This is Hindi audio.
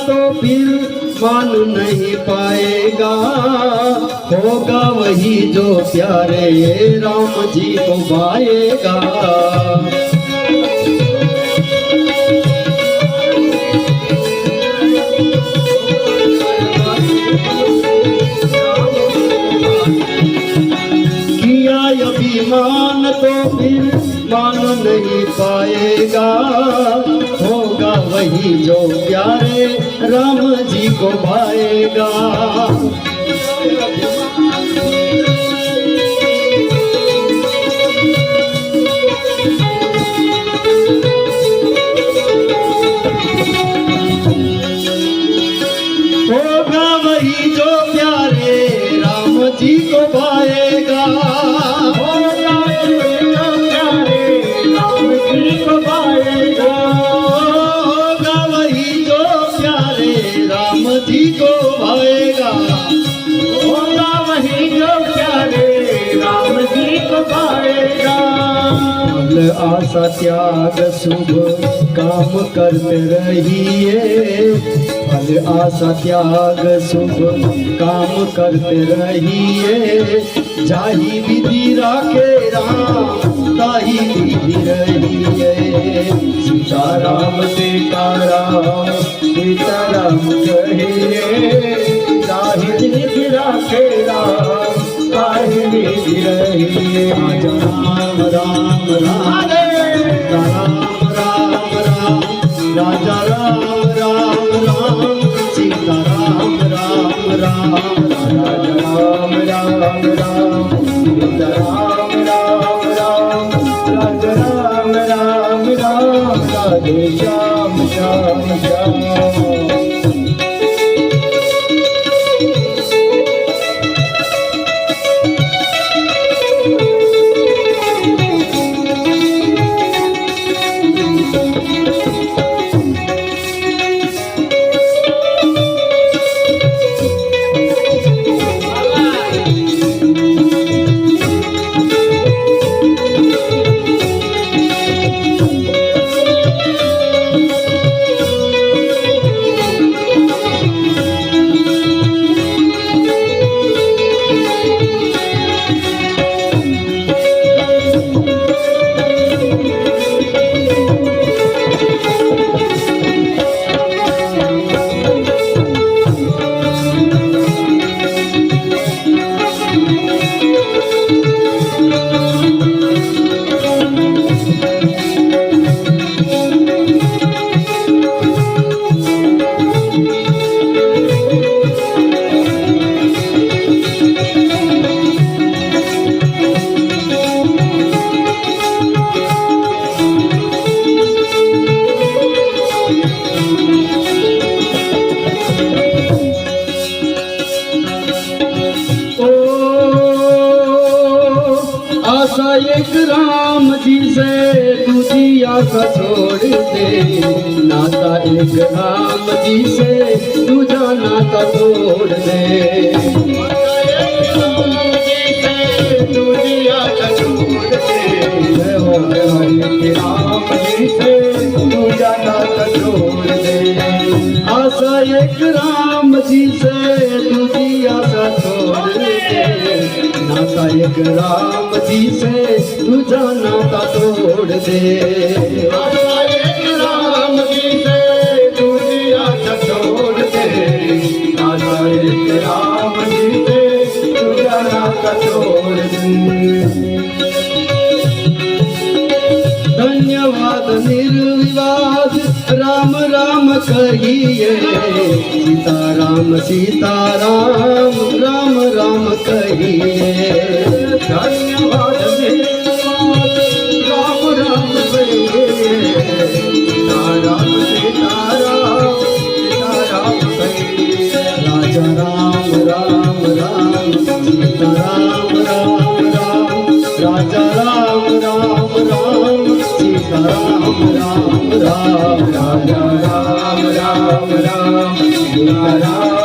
तो फिर मान नहीं पाएगा, होगा वही जो प्यारे राम जी को पाएगा। किया अभिमान तो फिर मान नहीं पाएगा, होगा वही जो प्यारे राम जी को पाएगा। होगा वही जो प्यारे राम जी को पाएगा, होगा वही जो प्यारे राम जी को पाएगा, होगा वही जो प्यारे राम जी को पाएगा, होगा वही जो प्यारे राम जी को पाएगा। फल आशा त्याग शुभ काम करते रहिए, फल आशा त्याग शुभ काम करते रहिए, जाही विधि राखे राम ताही विधि रहिए। सीताराम सीताराम सीताराम कहिए, जाही विधि राखे राम ताही विधि रहिए। राम राम राम राम राम राम राजा राम राम राम सीता राम राम राम राजा राम राम राम सीता राम राम राम राजा राम राम राम राधे श्याम श्याम श्याम। आशा एक राम जी से दूजी आशा छोड़ दे, नाता एक राम जी से दूजा नाता तोड़ दे। दूजी आशा छोड़ दे, राम जी से दूजा नाता छोड़ दे। आशा एक राम जी से दूजी आशा छोड़ दे, नाता एक राम जी से दूजा नाता तोड़ दे। आशा एक राम जी से दूजी आशा छोड़ दे, आशा एक राम जी से दूजा नाता तोड़ दे। धन्यवाद निर्विवाद राम राम कहिए, सीताराम सीताराम राम राम कहिए। धन्यवाद निर्विवाद राम राम कहिए, सीताराम सीताराम सीताराम कहिए। राजा राम राम राम सीताराम राम राम, राजा राम राम राम सीताराम राम राम, राजा राम राम राम सीताराम